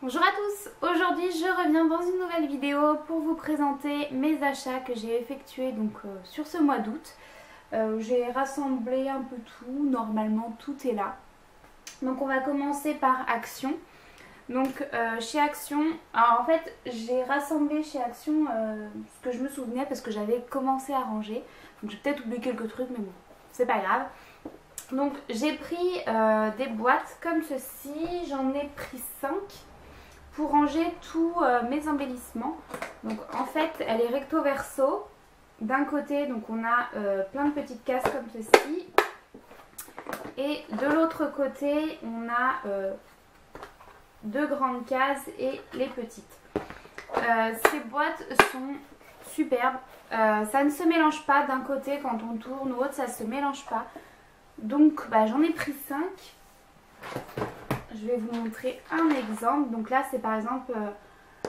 Bonjour à tous, aujourd'hui je reviens dans une nouvelle vidéo pour vous présenter mes achats que j'ai effectués sur ce mois d'août. J'ai rassemblé un peu tout, normalement tout est là. Donc on va commencer par Action. Donc chez Action, alors en fait j'ai rassemblé chez Action ce que je me souvenais parce que j'avais commencé à ranger. Donc j'ai peut-être oublié quelques trucs mais bon, c'est pas grave. Donc j'ai pris des boîtes comme ceci, j'en ai pris 5 pour ranger tous mes embellissements. Donc en fait elle est recto verso. D'un côté donc on a plein de petites cases comme ceci. Et de l'autre côté on a deux grandes cases et les petites. Ces boîtes sont superbes. Ça ne se mélange pas d'un côté quand on tourne ou autre, ça se mélange pas. Donc j'en ai pris 5. Je vais vous montrer un exemple. Donc là c'est par exemple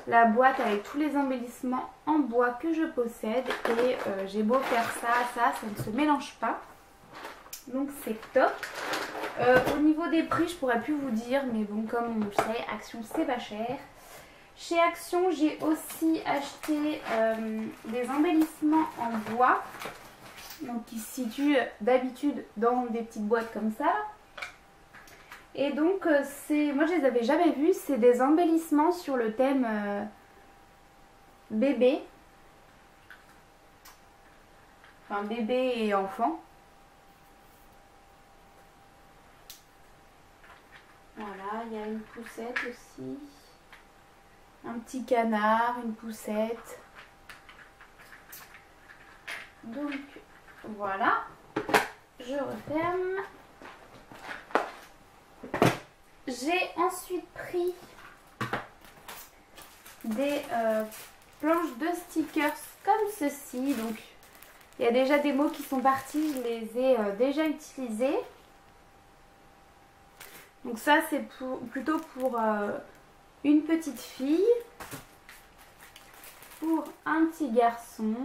la boîte avec tous les embellissements en bois que je possède. Et j'ai beau faire ça ne se mélange pas. Donc c'est top. Au niveau des prix je pourrais plus vous dire. Mais bon, comme on le sait, Action c'est pas cher. Chez Action j'ai aussi acheté des embellissements en bois. Donc qui se situent d'habitude dans des petites boîtes comme ça. Et donc moi je les avais jamais vus, c'est des embellissements sur le thème bébé. Enfin bébé et enfant. Voilà, il y a une poussette aussi. Un petit canard, une poussette. Donc voilà, je referme. J'ai ensuite pris des planches de stickers comme ceci. Donc il y a déjà des mots qui sont partis, je les ai déjà utilisés. Donc ça c'est plutôt pour une petite fille, pour un petit garçon.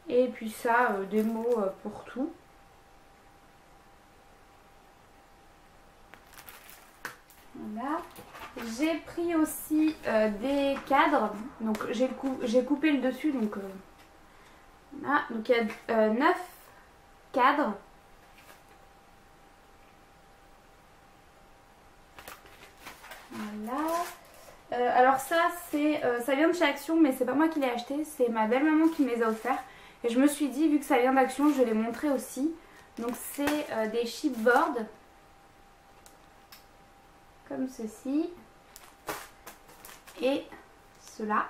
Et puis ça, des mots pour tout. Voilà. J'ai pris aussi des cadres. Donc j'ai coupé le dessus. Donc voilà. Donc il y a 9 cadres. Voilà. Alors ça vient de chez Action, mais c'est pas moi qui l'ai acheté, c'est ma belle-maman qui me les a offerts. Et je me suis dit, vu que ça vient d'Action, je vais les montrer aussi. Donc c'est des chipboards. Comme ceci. Et cela.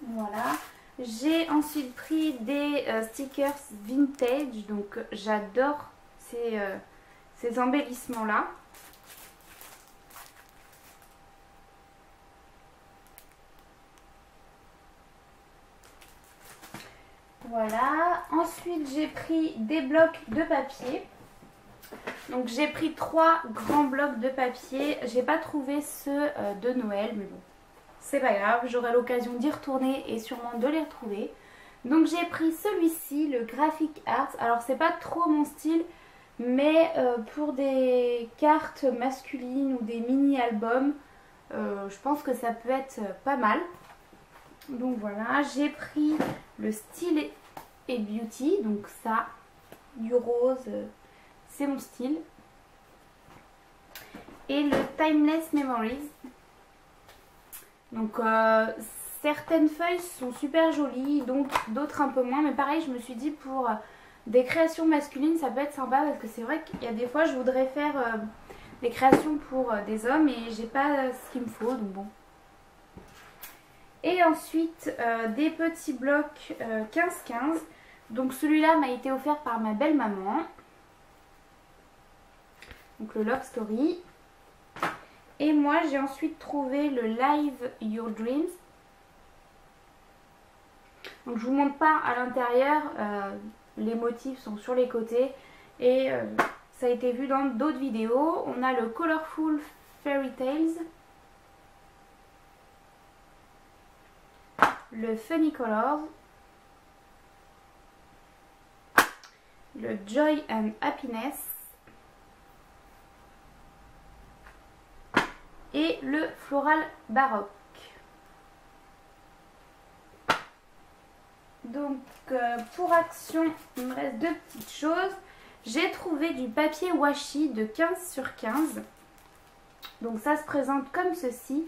Voilà. J'ai ensuite pris des stickers vintage. Donc j'adore ces embellissements-là. Voilà. Ensuite j'ai pris des blocs de papier. Donc j'ai pris 3 grands blocs de papier. J'ai pas trouvé ceux de Noël, mais bon, c'est pas grave, j'aurai l'occasion d'y retourner et sûrement de les retrouver. Donc j'ai pris celui-ci, le Graphic Art. Alors c'est pas trop mon style, mais pour des cartes masculines ou des mini-albums, je pense que ça peut être pas mal. Donc voilà, j'ai pris le Style et Beauty, donc ça, du rose, c'est mon style. Et le Timeless Memories. Donc certaines feuilles sont super jolies, donc d'autres un peu moins. Mais pareil, je me suis dit pour des créations masculines, ça peut être sympa. Parce que c'est vrai qu'il y a des fois, je voudrais faire des créations pour des hommes et j'ai pas ce qu'il me faut. Donc bon. Et ensuite, des petits blocs 15-15. Donc celui-là m'a été offert par ma belle-maman. Donc le Love Story. Et moi j'ai ensuite trouvé le Live Your Dreams. Donc je vous montre pas à l'intérieur, les motifs sont sur les côtés. Et ça a été vu dans d'autres vidéos. On a le Colorful Fairy Tales. Le Funny Colors. le Joy and Happiness et le Floral Baroque. Donc pour Action, il me reste deux petites choses. J'ai trouvé du papier washi de 15 sur 15. Donc ça se présente comme ceci.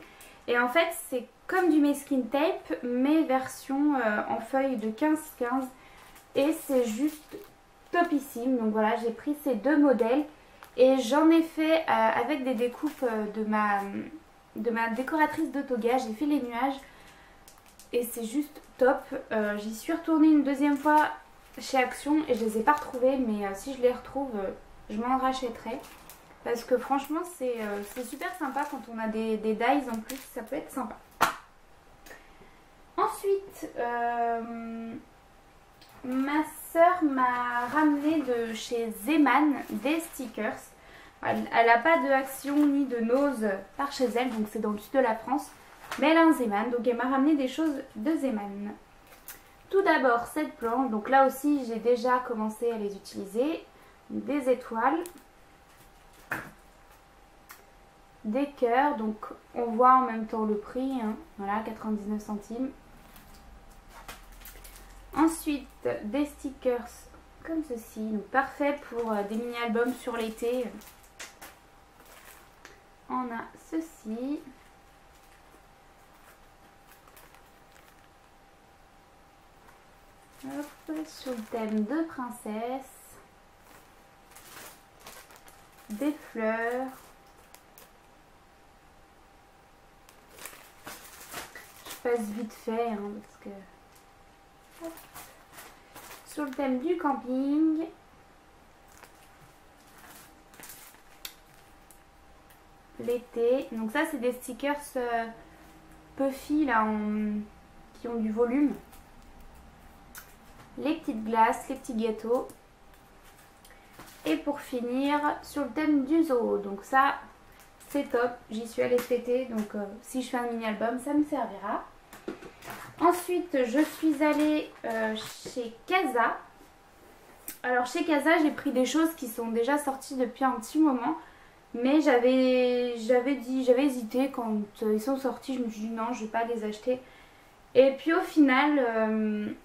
Et en fait c'est comme du masking tape mais version en feuille de 15-15. Et c'est juste topissime. Donc voilà, j'ai pris ces deux modèles. Et j'en ai fait avec des découpes de ma décoratrice de toga. J'ai fait les nuages. Et c'est juste top. J'y suis retournée une deuxième fois chez Action et je les ai pas retrouvés. Mais si je les retrouve, je m'en rachèterai. Parce que franchement, c'est super sympa quand on a des dies en plus. Ça peut être sympa. Ensuite, ma soeur m'a ramené de chez Zeman des stickers. Elle n'a pas de Action ni de Nose par chez elle. Donc c'est dans le sud de la France. Mais elle a un Zeman, donc elle m'a ramené des choses de Zeman. Tout d'abord cette planche, donc là aussi j'ai déjà commencé à les utiliser. Des étoiles, des cœurs, donc on voit en même temps le prix, hein, voilà 99 centimes. Ensuite des stickers comme ceci, donc parfait pour des mini-albums sur l'été. On a ceci. Hop, sur le thème de princesse, des fleurs, je passe vite fait hein, parce que hop. Sur le thème du camping, l'été, donc ça c'est des stickers puffy là qui ont du volume. Les petites glaces, les petits gâteaux. Et pour finir, sur le thème du zoo. Donc ça, c'est top. J'y suis allée cet été. Donc si je fais un mini-album, ça me servira. Ensuite, je suis allée chez Casa. Alors chez Casa, j'ai pris des choses qui sont déjà sorties depuis un petit moment. Mais j'avais hésité quand ils sont sortis. Je me suis dit non, je ne vais pas les acheter. Et puis au final...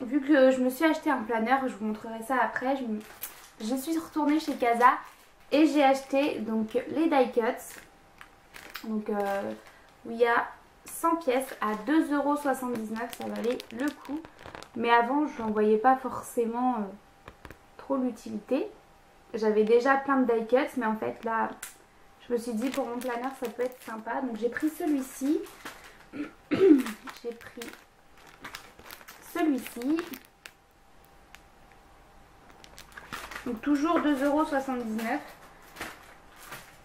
vu que je me suis acheté un planeur, je vous montrerai ça après, je suis retournée chez Casa et j'ai acheté donc les die cuts. Donc où il y a 100 pièces à 2,79 €, ça valait le coup. Mais avant je n'en voyais pas forcément trop l'utilité. J'avais déjà plein de die cuts mais en fait là je me suis dit pour mon planeur ça peut être sympa. Donc j'ai pris celui-ci. J'ai pris celui-ci, donc toujours 2,79 €.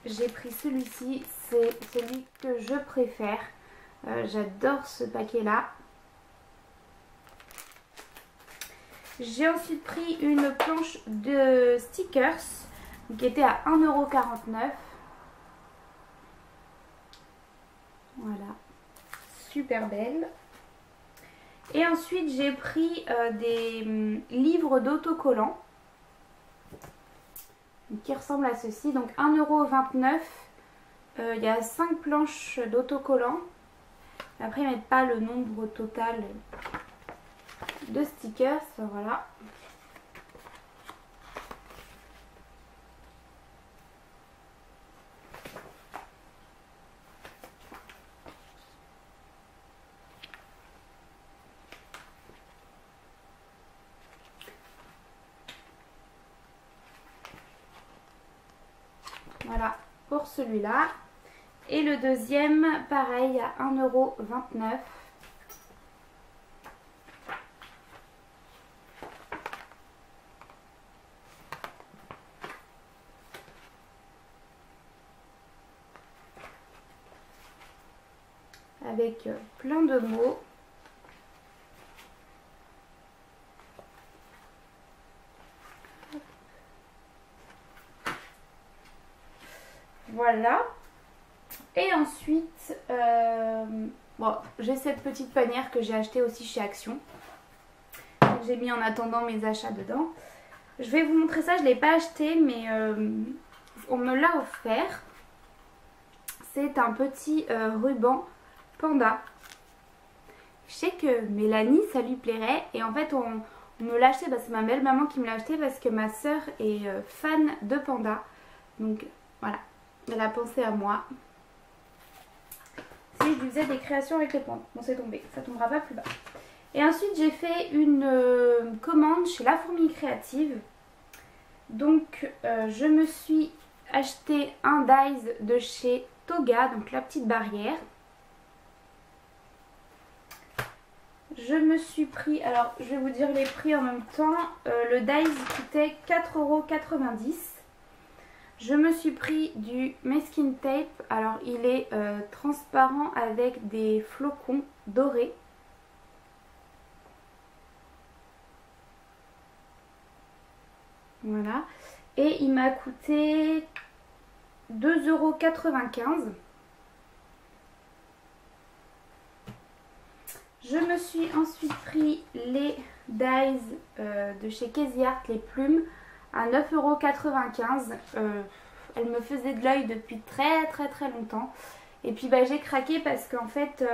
J'ai pris celui-ci, c'est celui que je préfère. J'adore ce paquet là. J'ai ensuite pris une planche de stickers qui était à 1,49 €. Voilà, super belle. Et ensuite j'ai pris des livres d'autocollants qui ressemblent à ceci. Donc 1,29 €. Il y a 5 planches d'autocollants. Après ils mettent pas le nombre total de stickers. Voilà. Voilà pour celui-là. Et le deuxième, pareil, à 1,29 €. Avec plein de mots. Voilà. Et ensuite, bon, j'ai cette petite panière que j'ai achetée aussi chez Action. J'ai mis en attendant mes achats dedans. Je vais vous montrer ça, je ne l'ai pas acheté mais on me l'a offert. C'est un petit ruban panda. Je sais que Mélanie ça lui plairait et en fait on me l'a acheté, c'est ma belle maman qui me l'a acheté parce que ma soeur est fan de panda. Donc voilà, elle a pensé à moi. Si je lui faisais des créations avec les pandas. Bon c'est tombé, ça tombera pas plus bas. Et ensuite j'ai fait une commande chez La Fourmi Créative. Donc je me suis acheté un dies de chez Toga, donc la petite barrière. Je me suis pris, alors je vais vous dire les prix en même temps, le dies coûtait 4,90 €. Je me suis pris du masking tape, alors il est transparent avec des flocons dorés. Voilà, et il m'a coûté 2,95 €. Je me suis ensuite pris les dies de chez Casey Art, les plumes, à 9,95 €. Elles me faisaient de l'œil depuis très longtemps. Et puis j'ai craqué parce qu'en fait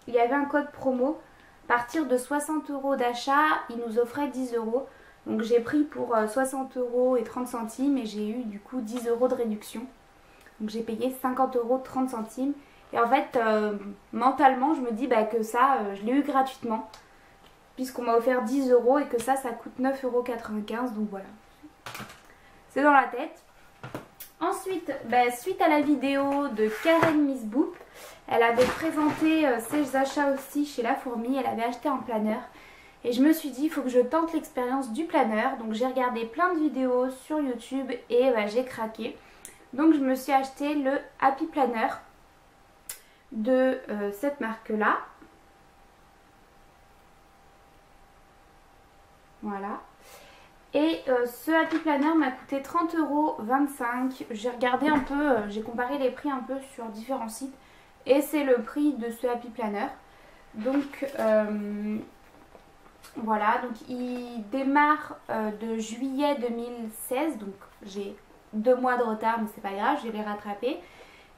il y avait un code promo. À partir de 60 € d'achat, il nous offrait 10 €. Donc j'ai pris pour 60,30 € et j'ai eu du coup 10 € de réduction. Donc j'ai payé 50,30 €. Et en fait, mentalement, je me dis que ça, je l'ai eu gratuitement. Puisqu'on m'a offert 10 € et que ça coûte 9,95 €. Donc voilà. C'est dans la tête. Ensuite, suite à la vidéo de Karen Miss Boop, elle avait présenté ses achats aussi chez La Fourmi. Elle avait acheté un planeur. Et je me suis dit, il faut que je tente l'expérience du planeur. Donc j'ai regardé plein de vidéos sur YouTube et j'ai craqué. Donc je me suis acheté le Happy Planner de cette marque là. Voilà. Et ce Happy Planner m'a coûté 30,25 €. J'ai regardé un peu, j'ai comparé les prix un peu sur différents sites. Et c'est le prix de ce Happy Planner. Donc voilà, donc il démarre de juillet 2016. Donc j'ai 2 mois de retard mais c'est pas grave, je vais les rattraper.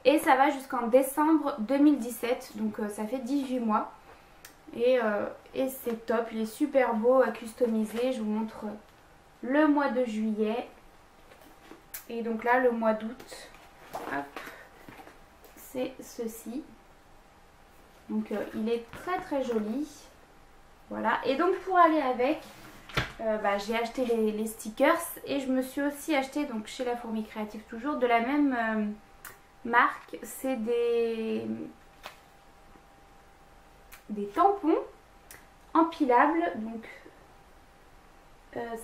Et ça va jusqu'en décembre 2017, donc ça fait 18 mois. Et c'est top, il est super beau à customiser. Je vous montre le mois de juillet. Et donc là, le mois d'août, c'est ceci. Donc il est très joli. Voilà, et donc pour aller avec, j'ai acheté les stickers. Et je me suis aussi acheté, donc chez La Fourmi Créative toujours, de la même marque, c'est des tampons empilables. Donc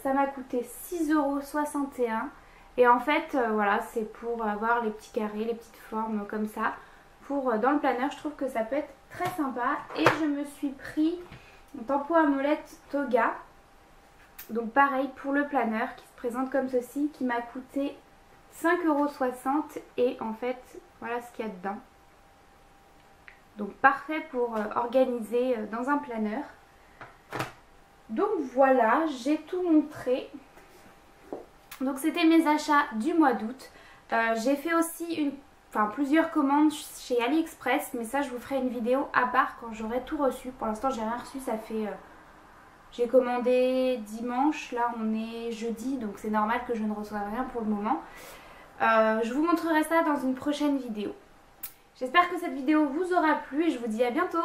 ça m'a coûté 6,61 €. Et en fait voilà, c'est pour avoir les petits carrés, les petites formes comme ça pour dans le planeur. Je trouve que ça peut être très sympa. Et je me suis pris un tampon à molette Toga, donc pareil pour le planeur, qui se présente comme ceci, qui m'a coûté 5,60 €. Et en fait voilà ce qu'il y a dedans. Donc parfait pour organiser dans un planeur. Donc voilà, j'ai tout montré. Donc c'était mes achats du mois d'août. J'ai fait aussi plusieurs commandes chez AliExpress, mais ça je vous ferai une vidéo à part quand j'aurai tout reçu. Pour l'instant j'ai rien reçu, ça fait... j'ai commandé dimanche, là on est jeudi, donc c'est normal que je ne reçoive rien pour le moment. Je vous montrerai ça dans une prochaine vidéo. J'espère que cette vidéo vous aura plu et je vous dis à bientôt.